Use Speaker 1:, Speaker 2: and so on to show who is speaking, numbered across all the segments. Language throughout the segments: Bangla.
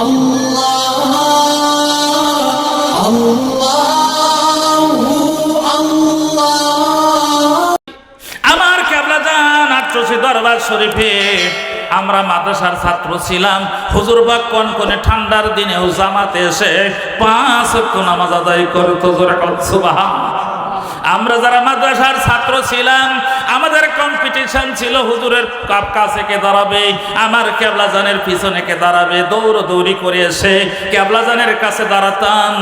Speaker 1: আল্লাহ
Speaker 2: আমার কেবলাজান আট্রসি দরবার শরীফে আমরা মাদ্রাসার ছাত্র ছিলাম। হুজুর পাক কনকনে ঠান্ডার দিনেও জামাতে এসে 5 ওয়াক্ত নামাজ আদায় করতো। জোরে বলেন সুবহানাল্লাহ। আমরা যারা মাদ্রাসার ছাত্র ছিলাম আমাদের কম্পিটিশন ছিল হুজুরের কাছে কে দাঁড়াবে, আমার কেবলাজানের পিছনে কে দাঁড়াবে। দৌড়ি করে এসে কেবলাজানের কাছে দাঁড়াতাম।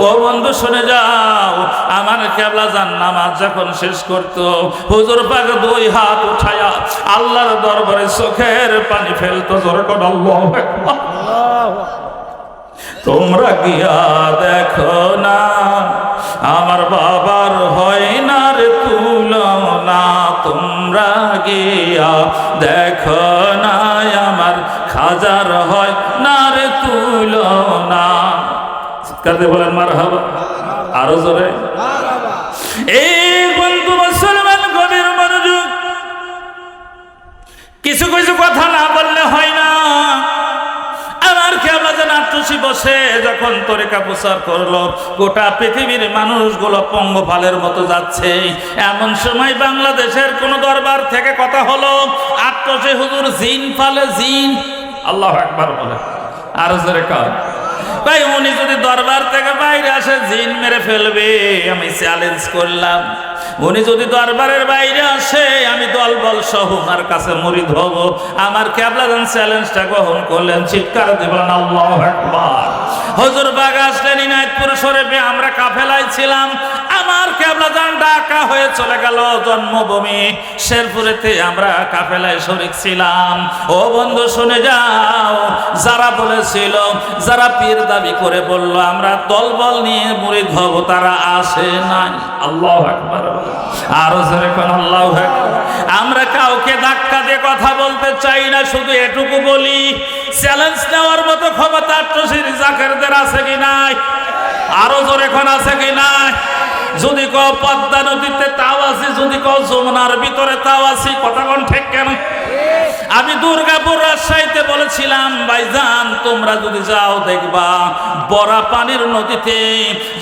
Speaker 2: ও বন্ধু শুনে যাও, আমার কেবলাজান নামাজ যখন শেষ করত হুজুর পাক 2 হাত উঠায়া আল্লাহর দরবারে চোখের পানি ফেলতো। জোরে বলেন আল্লাহু আকবার। তোমরা গিয়া দেখো না আমার বাবার হয় না রে তুলনা, তোমরা গিয়া দেখো না আমার খাজার হয় না রে তুলনা। চিৎকারে বলেন মারহাবা, আরো জোরে। এই বন্ধু মুসলমান গভীর মনোযোগ, কিছু কিছু কথা না বললে হয় না। আমার কেবলাজান আট্রসি বসে যখন তরিকা প্রচার করলো গোটা পৃথিবীর মানুষগুলো পঙ্গপালের মতো যাচ্ছে, এমন সময় বাংলাদেশের কোন দরবার থেকে কথা হলো আট্রসি হুজুর জিন পালে জিন। আল্লাহু আকবার বলে আর জোরে কর ভাই, উনি যদি দরবার থেকে বাইরে আসে জিন মেরে ফেলবে। আমি চ্যালেঞ্জ করলাম, উনি যদি দরবারের বাইরে আসে আমি দলবল সহ ওনার কাছে মুরিদ হব। আমার কেবলাজান চ্যালেঞ্জটা গ্রহণ করলেন। চিৎকার দিবেন আল্লাহু আকবার। হুজুর বাগ আসলেন ইনায়েতপুর শরীফে, আমরা কাফেলায় ছিলাম। আমার কেবলাজান ঢাকা হয়ে চলে গেল জন্মভূমি শেরপুরেতে, আমরা কাফেলায় শরীক ছিলাম। ও বন্ধু শুনে যাও, যারা বলেছিল, যারা পীর দাবি করে বলল আমরা দলবল নিয়ে মুরিদ হব, তারা আসে নাই। আল্লাহু আকবার, আরো জোরে কোন আল্লাহু আকবার। আমরা কাউকে ধাক্কা দিয়ে কথা বলতে চাই না, শুধু এটুকু বলি চ্যালেঞ্জ নেওয়ার মতো ক্ষমতা আট্রসির জাকেরদের আছে কি নাই? আরো জোরে কোন আছে কি নাই? যদি কও পদ্মা নদীতে তাও আছি, যদি কও যমুনার ভিতরে তাও আছি। কথা কোন ঠিক কেন? আমি দুর্গাপুর রাজশাহীতে বলেছিলাম ভাইজান তোমরা যদি যাও দেখবা বড়া পানির নদীতে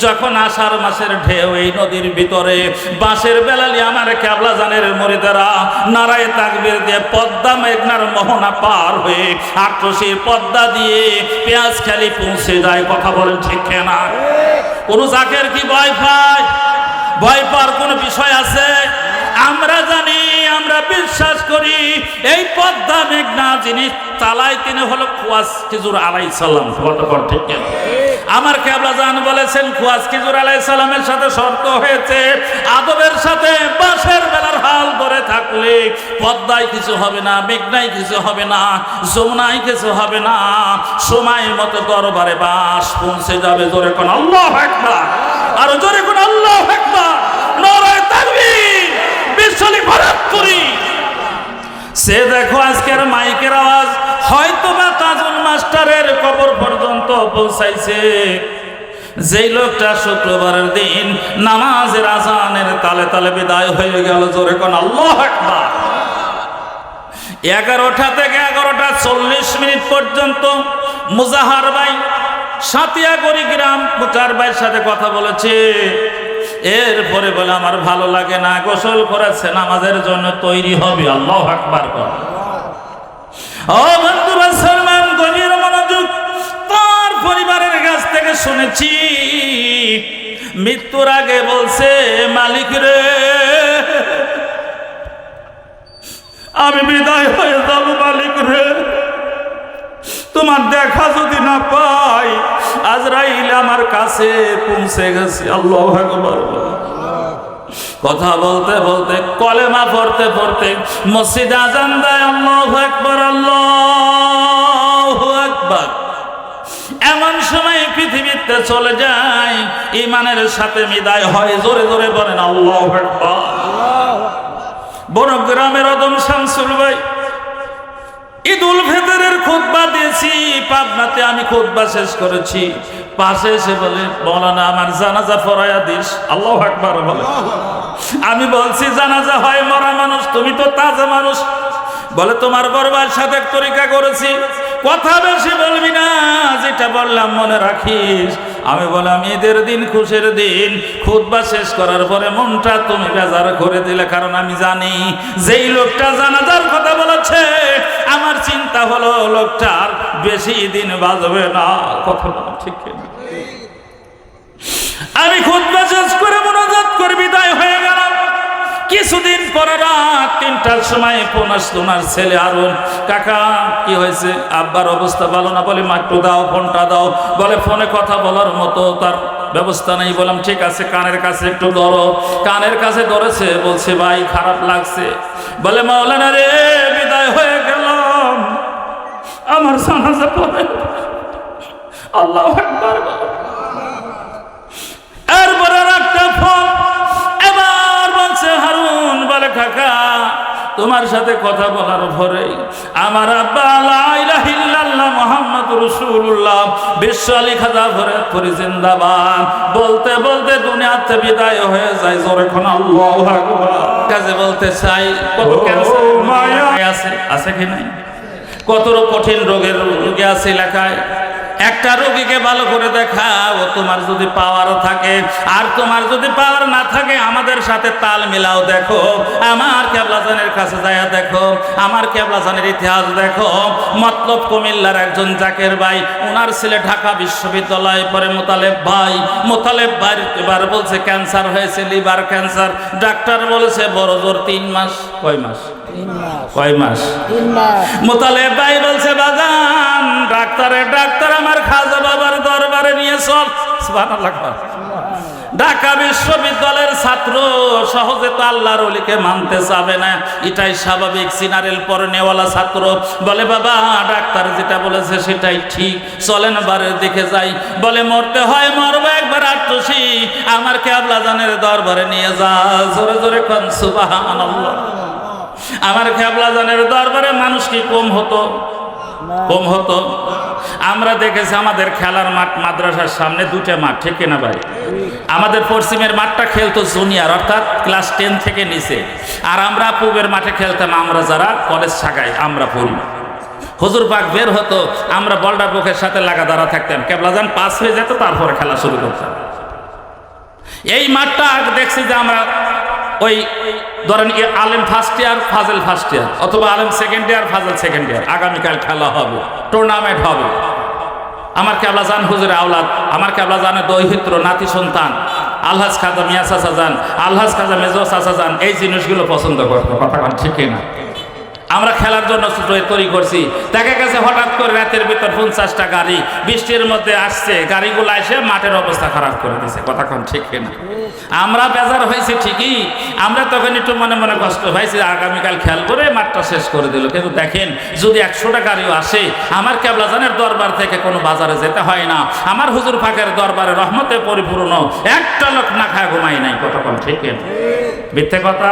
Speaker 2: যখন আষাঢ় মাসের ঢেউ, এই নদীর ভিতরে বাঁশের বেলালি আমার কেবলাজানের মুরিদেরা নারায়ে তাকবীর দিয়ে পদ্মা মেঘনার মোহনা পার হয়ে আট্রসির পদ্মা দিয়ে পেঁয়াজখালি পৌঁছে যায়। কথা বলেন ঠিক না? কোন জাকের কি ভয় পায়? ভয় পাওয়ার কোন বিষয় আছে? আমরা জানি, আমরা বিশ্বাস করি এই পদ্মা মেঘনা যিনি চালায় তিনি হলো খুয়াস খিজুর আলাইহিস সালাম। কতক্ষণ ঠিক কেন? আমার কেবলাজান বলেছেন খুয়াস খিজুর আলাইহিস সালামের সাথে শর্ত হয়েছে আদবের সাথে বাঁশের বেলার হাল ধরে থাকলে পদ্মায় কিছু হবে না, মেঘনায় কিছু হবে না, যমুনায় কিছু হবে না, সময় মতো দরবারে বাঁশ পৌঁছে যাবে। জোরে কোন আল্লাহু আকবার, আর জোরে কোন আল্লাহু আকবার। নারায়ে তাকবীর, বিশ্বলি ভারত করি। সে দেখো আজকের মাইকের আওয়াজ হয়তো বা তাজুল মাস্টারের কবর পর্যন্ত পৌঁছাইছে। যেই লোকটা শুক্রবারের দিন নামাজের আজানের তালে তালে বিদায় হয়ে গেল। জোরে কোন আল্লাহু আকবার। 11টা থেকে 11:40 পর্যন্ত মুজাহার ভাই সাতিয়াগড়ি গ্রাম মুজাহার ভাইয়ের সাথে কথা বলেছে। এরপরে বলে আমার ভালো লাগে না, গোসল করেছে, নামাজের জন্য তৈরি হবে। আল্লাহু আকবার। ও বন্ধু মুসলমান গভীর মনোযোগ, তার পরিবারের কাছ থেকে শুনেছি মৃত্যুর আগে বলছে মালিক রে আমি বিদায় হয়ে যাব, মালিক রে তোমার দেখা যদি না পাই। আজরাইল আমার কাছে পৌঁছে গেছে। আল্লাহু আকবার। কথা বলতে বলতে কলেমা পড়তে পড়তে মসজিদে আজান দেয়। আল্লাহু আকবার, আল্লাহু আকবার। এমন সময় পৃথিবীতে চলে যায়, ইমানের সাথে বিদায় হয়। জোরে জোরে বলেন আল্লাহু আকবার। বড় গ্রামের আদম শামসুল ভাই ঈদুল ফিতরের খুতবা দিয়েছি পাবনাতে, আমি খুতবা শেষ করেছি। পাশে এসে বলে মাওলানা আমার জানাজা পড়ায়া দিস। আল্লাহু আকবার বলে। আমি বলছি জানাজা হয় মরা মানুষ, তুমি তো তাজা মানুষ। বলে তোমার বড় ভাইয়ের সাথে তরিকা করেছি, কথা বেশি বলবি না, যেটা বললাম মনে রাখিস, আমি বললাম ঈদের দিন খুশির দিন খুতবা শেষ করার পরে মনটা তুমি বেজার করে দিলে, কারণ আমি জানি যেই লোকটা জানাজার কথা বলেছে আমার চিন্তা হলো লোকটার বেশি দিন বাঁচবে না। কথা বলা ঠিক না? আমি খুতবা শেষ করে মোনাজাত করে বিদায় হয়ে গেলাম। কিছুদিন পরে রাত ৩টার সময় ফোন আসলো ওনার ছেলে আরুন, কাকা কি হয়েছে, আব্বার অবস্থা ভালো না। বলে মা একটু দাও, ফোনটা দাও। বলে ফোনে কথা বলার মতো তার ব্যবস্থা নেই। বললাম ঠিক আছে, কানের কাছে একটু ধরো। কানের কাছে ধরেছে, বলছে ভাই খারাপ লাগছে। বলে মাওলানা রে বিদায় হয়ে গেলাম, আমার জানাজা পড়ে। আল্লাহু আকবার। এরপরে একটা ফোন, এবার বলছে হারুন, বলে কাকা তোমার সাথে কথা বলার পরে আমার আব্বা লা ইলাহা ইল্লাল্লাহ মুহাম্মাদুর রাসূলুল্লাহ বিশ্ব আলী খাজা ফরিদ জিন্দাবাদ বলতে বলতে দুনিয়াতে বিদায় হয়ে যায়। জোরে কোন আল্লাহু আকবার। কাজে বলতে চাই কত ক্যান্সার আছে কি নাই, কত কঠিন রোগের রোগী আছে এলাকায়। একটা রোগীকে ভালো করে দেখাও, তোমার যদি পাওয়ার থাকে। আর তোমার যদি পাওয়ার না থাকে আমাদের সাথে তাল মিলাও, দেখো আমার কেবলাজানের কাছে যায়া দেখো, আমার কেবলাজানের ইতিহাস দেখো। মতলব কুমিল্লার একজন জাকের ভাই, ওনার ছেলে ঢাকা বিশ্ববিদ্যালয়ে পড়ে। মোতালেব ভাই এবার বলছে ক্যান্সার হয়েছে, লিভার ক্যান্সার। ডাক্তার বলেছে বড় জোর 3 মাস। কয় মাস? কয় মাস? মোতালেব ভাই বলছে বাজান ডাক্তার আমার খাজা বাবার দরবারে নিয়ে চল। সুবহানাল্লাহ। ঢাকা বিশ্ববিদ্যালয়ের ছাত্র সহজে তো আল্লাহর ওলিকে মানতে চাবে না, এটাই স্বাভাবিক। সিনারেল পরে নেওয়ালা ছাত্র বলে বাবা ডাক্তার যেটা বলেছে সেটাই ঠিক, চলেন বারের দিকে যাই। বলে মরতে হয় মরবো একবার, আটটুসি আমার কেবলাজানের দরবারে নিয়ে যা। জোরে জোরে কোন সুবহানাল্লাহ। আমার কেবলাজানের দরবারে মানুষ কি কম হতো? কম হতো। আমরা দেখেছি আমাদের খেলার মাঠ মাদ্রাসার সামনে 2টা মাঠ, ঠিক কিনা ভাই? আমাদের পশ্চিমের মাঠটা খেলতো জুনিয়র, অর্থাৎ ক্লাস 10 থেকে নিচে। আর আমরা পূবের মাঠে খেলতাম আমরা যারা কলেজ শাখায় আমরা পড়ি। হুজুর পাক বের হতো, আমরা বলটা বুকের সাথে লাগা দাঁড়া থাকতাম, কেবলাজান পাস হয়ে যেত, তারপরে খেলা শুরু করতাম। এই মাঠটা দেখছি যে আমরা ওই ধরেন আলেম ফার্স্ট ইয়ার ফাজেল ফার্স্ট ইয়ার, অথবা আলেম সেকেন্ড ইয়ার ফাজেল সেকেন্ড ইয়ার, আগামীকাল খেলা হবে, টুর্নামেন্ট হবে। আমার কেবলাজান হুজুরের আওলাদ, আমার কেবলাজানের দৌহিত্র নাতি সন্তান আলহাজ খাজা মিয়া চাচা যান, আলহাজ খাজা মেজো চাচা যান, এই জিনিসগুলো পছন্দ করতো। কথা ঠিক না? আমরা খেলার জন্য তৈরি করছি। দেখা গেছে হঠাৎ করে রাতের ভিতর 50টা গাড়ি বৃষ্টির মধ্যে আসছে, গাড়িগুলো এসে মাঠের অবস্থা খারাপ করে দিয়েছে। কথা কোন ঠিক না? আমরা বেজার হয়েছি ঠিকই, আমরা তখন একটু মনে মনে কষ্ট হয়েছে, আগামীকাল খেয়াল করে মাঠটা শেষ করে দিল। কিন্তু দেখেন যদি 100টা গাড়িও আসে, আমার কেবলাজানের দরবার থেকে কোনো বাজারে যেতে হয় না। আমার হুজুর পাকের দরবারে রহমতে পরিপূর্ণ, একটা লোক না খায় ঘুমাই নাই। কথা কোন ঠিক না? মিথ্যে কথা।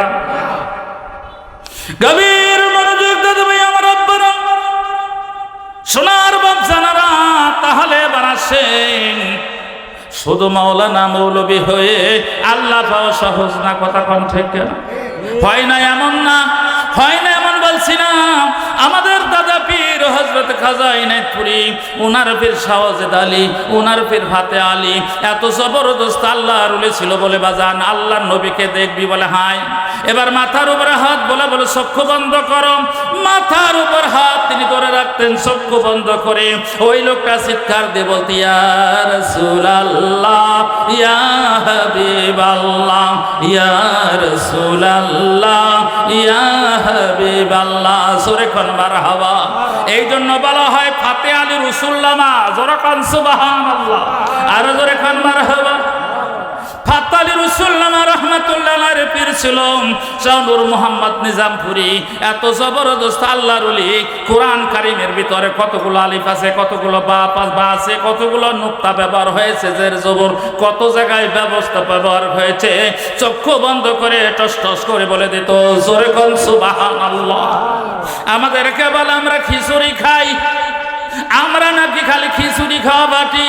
Speaker 2: গভীর মনোযোগ দাদা ভাই আমার আব্বারা, সোনার বাপ জানারা, তাহলে এবার আসেন শুধু মাওলানা মৌলবী হয়ে আল্লাহ পাওয়া সহজ না। কথা কোন ঠিক না? হয় না এমন না, হয় না এমন বলছি না। আমাদের দাদা পীর হযরত খাজা ইনায়েতপুরী, ওনার পীর শাহজাদ আলী, ওনার পীর ফাতে আলী এত জবরদস্ত আল্লাহর ওলি ছিল বলে বাজান আল্লাহর নবীকে দেখবি বলে হাই। এবার মাথার উপরে হাত বলে বলে চক্ষু বন্ধ করো, মাথার উপর হাত তিনি ধরে রাখতেন চক্ষু বন্ধ করে। ওই লোকটা চিৎকার দিয়ে বলতে ইয়া রাসূলুল্লাহ, ইয়া হাবিবাল্লাহ, ইয়া রাসূলুল্লাহ, ইয়া হাবিবাল্লাহ। জোরে কোন মারহাবা। এই জন্য বলা হয় ফাতে আলী রসুল্লামা। জোরে কোন সুবহানাল্লাহ, আর জোরে কোন মারহাবা। ফাতে আলী রসুল্লামা রহমাতুল্লাহ আলাইহির পীর ছিল শাহ নূর মোহাম্মদ নিজামপুরী। এত জবরদস্ত আল্লাহর ওলি। কোরআন কারীমের ভিতরে কতগুলো আলিফ আছে, কতগুলো বা আছে, কতগুলো নুক্তা ব্যবহার হয়েছে, জের জবর কত জায়গায় ব্যবস্থা ব্যবহার হয়েছে। চক্ষু বন্ধ করে টস টস করে বলে দিত জোরে কোন সুবহানাল্লাহ। আমাদেরকে বলে আমরা খিচুড়ি খাই, আমরা নাকি খালি খিচুড়ি খাওয়া বাটি,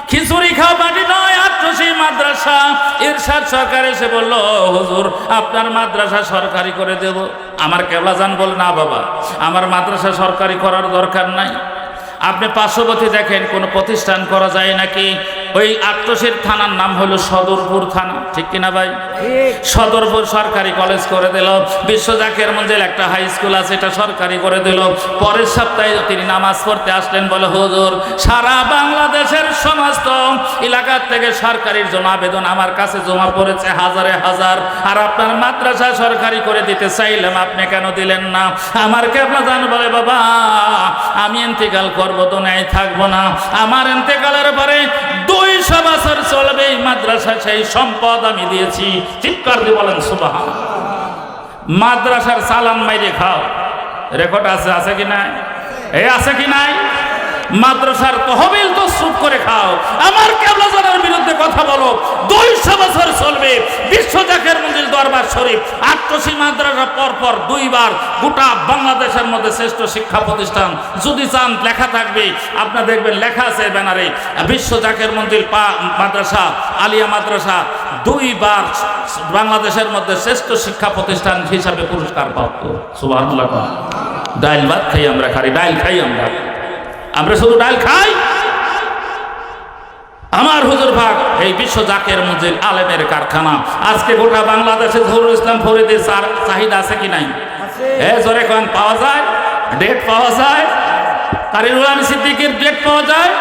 Speaker 2: খিচুড়ি খাওয়া বাটি নয়। আট্টসি মাদ্রাসা ইরশাদ সরকার এসে বলল হুজুর আপনার মাদ্রাসা সরকারি করে দেব। আমার কেবলাজান বল না বাবা, আমার মাদ্রাসা সরকারি করার দরকার নাই। আপনি পার্শ্ববর্তী দেখেন কোনো প্রতিষ্ঠান করা যায় নাকি? ওই আট্টশীর থানার নাম হলো সদরপুর থানা, ঠিক কিনা ভাই? সদরপুর সরকারি কলেজ করে দিল। বিশ্ব জাকির মঞ্জিল একটা হাই স্কুল আছে, এটা সরকারি করে দিল। পরের সপ্তাহে তিনি নামাজ পড়তে আসলেন, বলে হুজুর সারা বাংলাদেশের সমস্ত এলাকার থেকে সরকারির জন্য আবেদন আমার কাছে জমা পড়েছে হাজারে হাজার, আর আপনার মাদ্রাসা সরকারি করে দিতে চাইলাম, আপনি কেন দিলেন না? আমার কেবলা জান বলে, বাবা আমি ইন্তেকাল করবো, দুনিয়ায় থাকবো না। আমার ইন্তেকালের পরে 200 বছর চলবে এই মাদ্রাসা, সেই সম্পদ আমি দিয়েছি। চিৎকার দিয়ে বলেন সুবহানাল্লাহ। মাদ্রাসার সালাম মাইরে খাও, রেকর্ড আছে, আছে কি নাই? এই আছে কি নাই? মাদ্রাসার তহবিল তো সুদ করে খাও, আমার কেবলা জানের বিরুদ্ধে কথা বলো, 200 বছর চলবে বিশ্ব জাকির মঞ্জিল দরবার শরীফ আট্টশী মাদ্রাসা পরপর 2 বার গোটা বাংলাদেশের মধ্যে শ্রেষ্ঠ শিক্ষা প্রতিষ্ঠান। যদি চান লেখা থাকবে, আপনারা দেখবেন লেখা আছে ব্যানারে, বিশ্ব জাকির মঞ্জিল মাদ্রাসা আলিয়া মাদ্রাসা 2 বার বাংলাদেশের মধ্যে শ্রেষ্ঠ শিক্ষা প্রতিষ্ঠান হিসাবে পুরস্কার প্রাপ্ত। সুবহানাল্লাহ। ডাইল ভাত খাই আমরা, খালি ডাইল খাই আমরা শুধু ডাল খাই। আমার হুজুর ভাগ এই বিশ্ব জাকির মঞ্জিল আলেমের কারখানা। আজকে গোটা বাংলাদেশে জহুরুল ইসলাম ফরিদের চাহিদা আছে কি নাই? জোরে কোন পাওয়া যায়? ডেট পাওয়া যায়? কারিরুল আমিন সিদ্দিকীর ডেট পাওয়া যায়?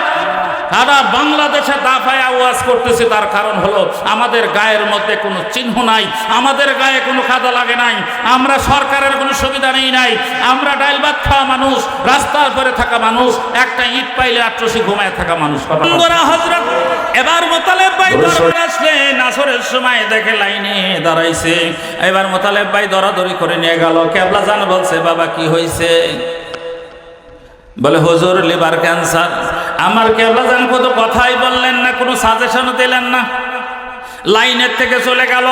Speaker 2: সারা বাংলাদেশে দাফায় আওয়াজ করতেছে, তার কারণ হলো আমাদের গায়ের মধ্যে কোনো চিহ্ন নাই, আমাদের গায়ে কোনো কাদা লাগে নাই, আমরা সরকারের কোনো সুবিধা নেই নাই, আমরা ডাইল ভাত খাওয়া মানুষ, রাস্তার পরে থাকা মানুষ, একটা ইট পাইলে আট্টশী ঘুমায় থাকা মানুষ। হযরত এবার মোতালেব ভাই দরবারে আসলেন, আসরের সময় দেখে লাইনে দাঁড়াইছে। এবার মোতালেব ভাই দরাদরি করে নিয়ে গেল। কেবলা জান বলছে, বাবা কি হয়েছে? বলে হুজুর লিভার ক্যান্সার। আমার কেবলা জান কত কথাই বললেন না, কোনো সাজেশনও দিলেন না, লাইনের থেকে চলে গেল।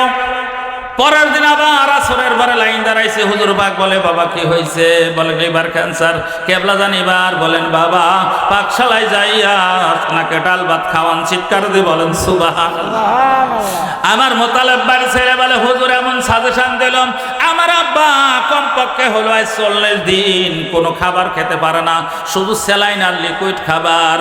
Speaker 2: পরের দিন আবার আসরের পরে লাইন দাঁড়াইছে। হুজুর পাক বলে, বাবা কি হয়েছে? বলে লিভার ক্যান্সার। কেবলা জান এবার বলেন, বাবা পাকশালায় যাইয়া আপনাকে ডাল ভাত খাওয়ান। চিৎকার দিয়ে বলেন সুবহানাল্লাহ। আমার মোতালেব বাড়ি ছেলে বলে, হুজুর এমন সাজেশন দিলাম, আমার আব্বা কমপক্ষে হলো 40 দিন কোনো খাবার খেতে পারে না, শুধু স্যালাইন আর লিকুইড খাবার।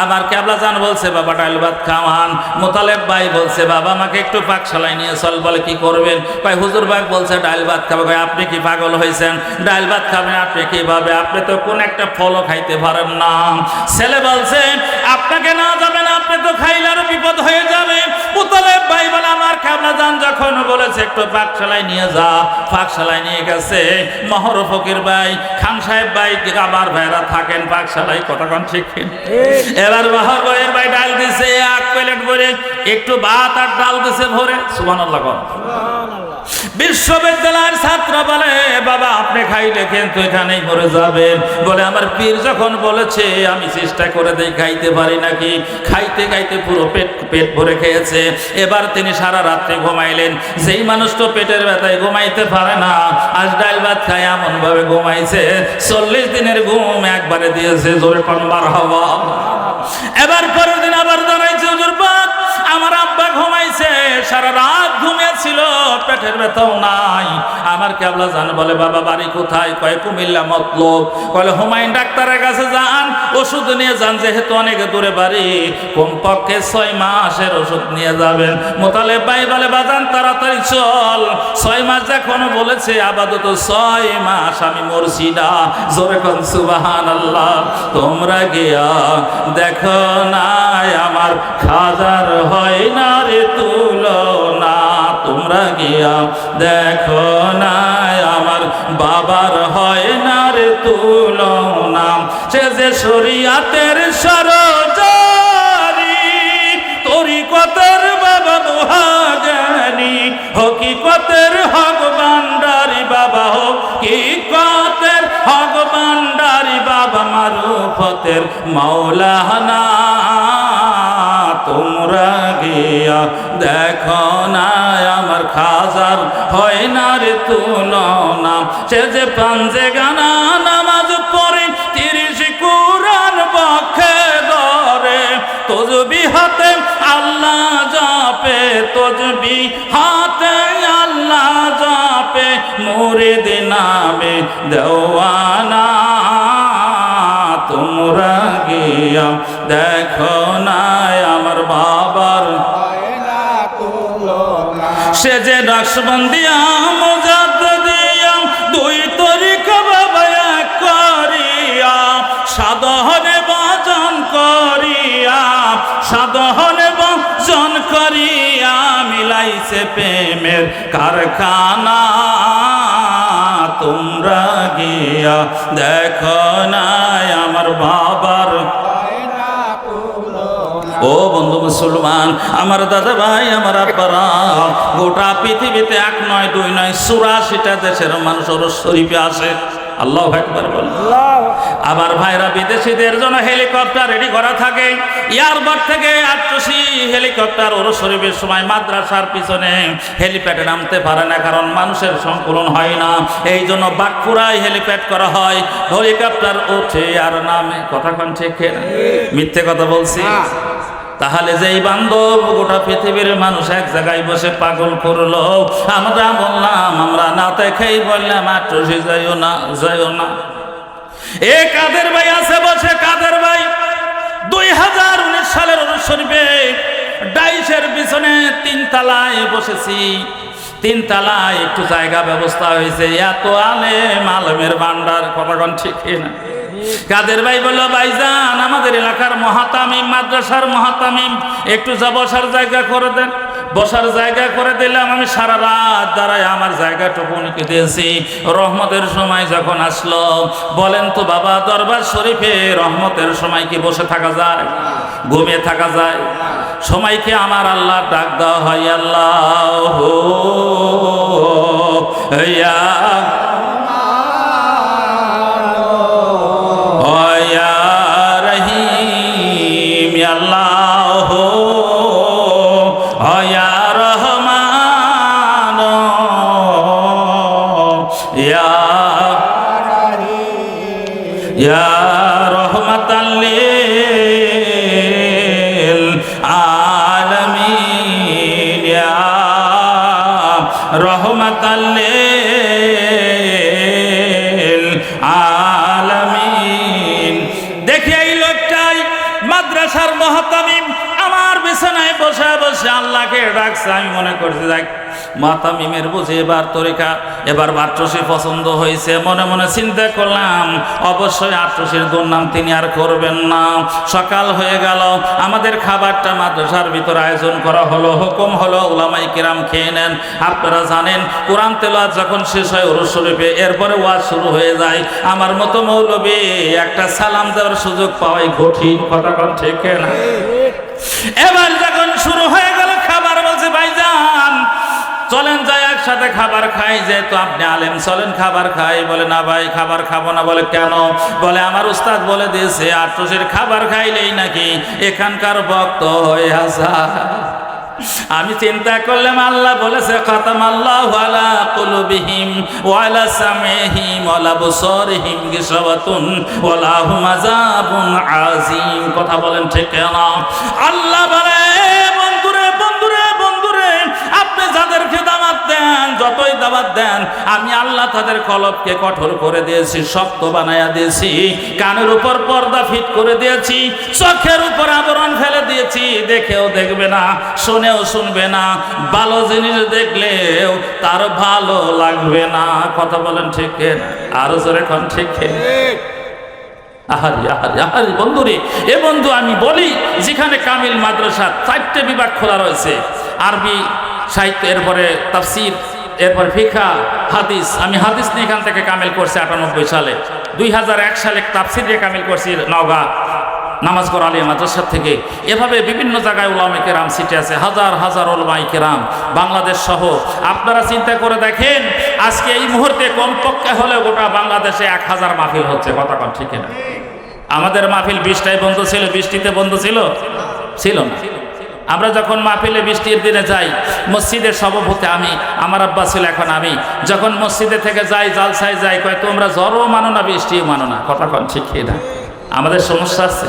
Speaker 2: আমার কেবলা জান বলছে, বাবা ডাল ভাত খাওয়ান। মোতালেব ভাই বলছে, বাবা আমাকে একটু পাকশালায় নিয়ে চল। বলে কি করবেন? কয় হুজুর ভাই বলছে ডাল ভাত খাবো। কয় আপনি কি পাগল হয়েছেন? ডাল ভাত খাবেন আপনি কিভাবে? আপনি তো কোন একটা ফলও খাইতে পারেন না। ছেলে বলছে, আপনাকে না যাবেন, আপনি তো খাইলে আরো বিপদ হয়ে যাবে। মোতালেব ভাই বলে, আমার কেবলা জান যখন বলেছে একটু পাকশালায় নিয়ে যা, পাকশালায় নিয়ে গেছে। মহর ফকির ভাই, খান সাহেব ভাই, আমার ভাইরা থাকেন পাকশালায়, কতক্ষণ ঠিক। এবার মহর ভাইয়ের ভাই ডাল দিছে 1 প্লেট ভরে, একটু ভাত আর ডাল দিছে ভরে। সুবহানাল্লাহ। বিশ্ববিদ্যালয়ের ছাত্র বলে, বাবা আপনি খাইলে কিন্তু এখানেই মরে যাবেন। বলে আমার পীর যখন বলেছে আমি চেষ্টা করে দেই খাইতে পারি নাকি। খাইতে খাইতে পুরো পেট ভরে খেয়েছে। এবার তিনি সারা রাত্রে ঘুমাইলেন। যেই মানুষ তো পেটের ব্যথায় ঘুমাইতে পারে না, আজ ডাল ভাত খায় এমন ভাবে ঘুমাইছে, 40 দিনের ঘুম একবারে দিয়েছে। জোরে কনবার হওয়া। এবার পরের দিন আবার দাঁড়াইছে, হুজুর পাক আমার আব্বা ঘুমাইছে, সারা রাত ঘুমিয়েছিল, পেটের ব্যথাও নাই। আমার কেবলা জান বলে, বাবা বাড়ি কোথায়? কয় কুমিল্লা। মতলব? কলে হুমায়ুন ডাক্তারের কাছে যান, ওষুধ নিয়ে যান, যেহেতু অনেক দূরে বাড়ি, কমপক্ষে 6 মাসের ওষুধ নিয়ে যাবেন। মোতালেব ভাই বলে, বাজান তাড়াতাড়ি চল। 6 মাস যখন বলেছে, আপাতত 6 মাস আমি মরছি না। জোরে কোন সুবহানাল্লাহ। তোমরা গিয়া দেখো না আমার খাজার হয় না রে তুলনা, তোমরা গিয়া দেখো না আমার বাবার হয় না রে তুলনা। সে যে শরিয়াতের সরজারি, তরিকতের বাবা মহাজ্ঞানী, হকিকতের হক ভান্ডারি বাবা, হকিকতের হক ভান্ডারি বাবা, মারুফতের মাওলানা। তোমরা গিয়া দেখো না আমার খাজার হয় না রে তুলনা। সে যে পাঞ্জে গানা নামাজ পড়ে, 30 কুরআন বক্ষে ধরে, তসবিহ হাতে আল্লাহ জাপে, তসবিহ হাতে আল্লাহ জাপে, মুরিদ নামে দেওয়ানা। তোমরা তোমরা গিয়া দেখো না আমার বাবার সে যে নকশবন্দিয়া মুজাদ্দিদিয়া দুই তরিকা বাবা এক করিয়া সাধনে ভজন করিয়া সাধনে ভজন করিয়া মিলাইছে প্রেমের কারখানা তোমরা গিয়া দেখো না আমার বাবার ও বন্ধু মুসলমান আমার দাদা ভাই আমার আব্বারা গোটা পৃথিবীতে 1 নয় 2 নয় 84টা দেশের মানুষ ওরস শরীফে আসে আল্লাহু আকবার বল আবার ভাইরা বিদেশিদের জন্য হেলিকপ্টার রেডি করা থাকে এয়ারবাস থেকে 88 হেলিকপ্টার ওরস শরীফের সময় মাদ্রাসার পিছনে হেলিপ্যাডে নামতে পারে না কারণ মানুষের সংকুলন হয় না এই জন্য বাগপুরায় হেলিপ্যাড করা হয় হেলিকপ্টার ওঠে আর নামে কথা কোন ঠিক মিথ্যে কথা বলছি তাহলে যেই বান্ধব গোটা পৃথিবীর মানুষ এক জায়গায় বসে পাগল করলো আমরা বললাম আমরা না দেখেই বললাম আট্রসি যাইও না এ কাদের ভাই আছে বসে কাদের ভাই 2019 সালের ওরস শরীফে ডাইসের পিছনে 3 তলায় বসেছি 3 তলায় একটু জায়গা ব্যবস্থা হয়েছে এত আলেমের ভান্ডার কথা কোন ঠিক না কাদের ভাই বললো ভাইজান আমাদের এলাকার মহাতামিম মাদ্রাসার মহাতামিম একটু যা বসার জায়গা করে দেন বসার জায়গা করে দিলাম আমি সারা রাত দাঁড়ায় আমার জায়গাটুকু উনিকে দিয়েছি রহমতের সময় যখন আসলো বলেন তো বাবা দরবার শরীফে রহমতের সময় কি বসে থাকা যায় ঘুমিয়ে থাকা যায় সময়কে আমার আল্লাহ ডাক দেওয়া হয় আল্লাহ মাদ্রাসার মহাতামিম আমার বিছানায় বসে বসে আল্লাহকে ডাকছে আমি মনে করছি যাক মাতামিমের বুঝে এবার তরিকা এবার আট্রসি পছন্দ হয়েছে মনে মনে চিন্তা করলাম অবশ্যই আট্রসির দুর্নাম তিনি আর করবেন না সকাল হয়ে গেল আমাদের খাবারটা মাদ্রাসার ভিতর আয়োজন করা হলো হুকুম হলো উলামায়ে কিরাম খেয়ে নেন আপনারা জানেন কোরআন তেলাওয়াত যখন শেষ হয় ওরস শরীফে এরপরে ওয়াজ শুরু হয়ে যায় আমার মতো মৌলবী একটা সালাম দেওয়ার সুযোগ পাওয়াই কঠিন কথা কোন ঠিক না এবার যখন শুরু হয়ে গেল খাবার বলছে ভাইজান চলেন যাই একসাথে খাবার খাই যেহেতু আপনি আলেম চলেন খাবার খাই বলে না ভাই খাবার খাবো না বলে কেন বলে আমার উস্তাদ বলে দিয়েছে আট্রসির খাবার খাইলেই নাকি এখানকার ভক্ত হয়ে আসা আমি চিন্তা করলাম আল্লাহ বলেছে খাতামাল্লাহু আলা কুলুবিহিম ওয়া আলা সামিহিম ওয়া আলা বুসারিহিম গিশাওয়াতুন ওয়া লাহুম আযাবুন আযীম কথা বলেন ঠিক না আল্লাহ বলে বন্ধুরে আপনি যাদেরকে দাওয়াত দেন যতই দাওয়াত দেন আমি আল্লাহ তাদের কলবকে কঠোর করে দিয়েছি শক্ত বানায়া দিয়েছি কানের উপর পর্দা ফিট করে দিয়েছি চোখের উপর আবরণ ফেলে দিয়েছি দেখেও দেখবে না শুনেও শুনবে না ভালো জিনিস দেখলেও তার ভালো লাগবে না কথা বলেন ঠিক না আরো জোরে কোন ঠিক আহারি বন্ধুরে এ বন্ধু আমি বলি যেখানে কামিল মাদ্রাসা 4টে বিভাগ খোলা রয়েছে আরবি সাহিত্য এরপরে তাফসীর এরপর ফিকহ হাদিস আমি হাদিস নিয়ে এখান থেকে কামিল করছি 98 সালে 2001 সালে তাফসীর দিয়ে কামিল করছি নওগাঁ নামাজগড় আলিয়া মাদ্রাসা থেকে এভাবে বিভিন্ন জায়গায় উলামায়ে কেরাম সিটে আছে হাজার হাজার উলামায়ে কেরাম বাংলাদেশ সহ আপনারা চিন্তা করে দেখেন আজকে এই মুহূর্তে কমপক্ষে হলে গোটা বাংলাদেশে 1000 মাহফিল হচ্ছে কথা কোন ঠিক না আমাদের মাহফিল 20টায় বন্ধ ছিল 20টিতে বন্ধ ছিল না আমরা যখন মাহফিলে বৃষ্টির দিনে যাই মসজিদের সভাপতি আমি আমার আব্বা ছিল এখন আমি যখন মসজিদে থেকে যাই জালসায় যাই কয় তোমরা জ্বরও মানো না বৃষ্টিও মানো না কথা কোন ঠিক না আমাদের সমস্যা আছে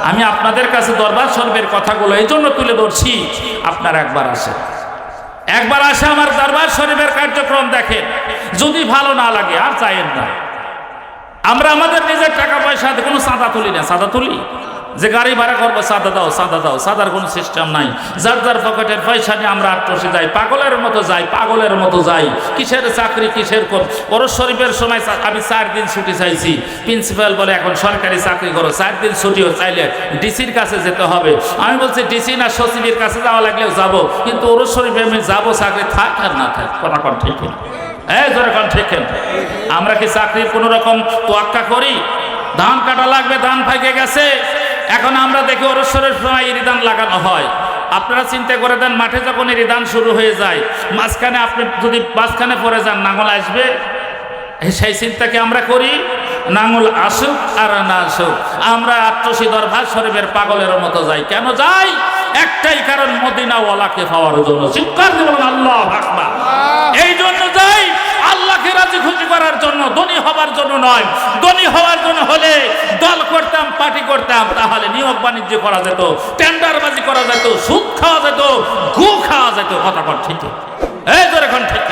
Speaker 2: আমি আপনাদের কাছে দরবার শরীফের কথাগুলো এই জন্য তুলে ধরছি আপনারা একবার আসে আমার দরবার শরীফের কার্যক্রম দেখেন যদি ভালো না লাগে আর চাইেন না আমরা আমাদের নিজের টাকা পয়সা দিয়ে কোনো চাঁদা তুলি না। চাঁদা তুলি যে গাড়ি ভাড়া করবো, চাঁদা দাও, চাঁদা দাও, চাঁদার কোনো সিস্টেম নাই। যার যার পকেটের পয়সা নিয়ে আমরা আট্রসে যাই, পাগলের মতো যাই, পাগলের মতো যাই। কিসের চাকরি, কিসের ওরস শরীফের সময় আমি 4 দিন ছুটি চাইছি। প্রিন্সিপাল বলে এখন সরকারি চাকরি করো, 4 দিন ছুটিও চাইলে ডিসির কাছে যেতে হবে। আমি বলছি ডিসি না সচিবের কাছে যাওয়া লাগলেও যাবো, কিন্তু ওরস শরীফে আমি যাবো, চাকরি থাক আর না থাক। কথা কন ঠিক না? জোরে কন ঠিক না? আমরা কি চাকরির কোনো রকম তোয়াক্কা করি? ধান কাটা লাগবে, ধান ফাইকে গেছে, এখন আমরা দেখি ওরসরের সময় ইরিদান লাগানো হয়। আপনারা চিন্তা করে দেন, মাঠে যখন ইরিদান শুরু হয়ে যায়, মাঝখানে আপনি যদি মাঝখানে পড়ে যান, নাঙল আসবে? সেই চিন্তা কি আমরা করি? নাঙল আসুক আর না আসুক, আমরা আট্রসি দরবার শরীফের পাগলের মতো যাই। কেন যাই? একটাই কারণ, মদিনাওয়ালাকে পাওয়ার জন্য। চিৎকার দিয়ে বলুন আল্লাহু আকবার। এই জন্য যাই, আল্লাহকে রাজি খুশি করার জন্য, ধনী হবার জন্য নয়। ধনী হওয়ার জন্য হলে দল করতাম, পার্টি করতাম, তাহলে নিয়োগ বাণিজ্য করা যেত, টেন্ডারবাজি করা যেত, সুদ খাওয়া যেত, ঘু খাওয়া যেত। কথা ঠিক, এই ধরে এখন ঠিক।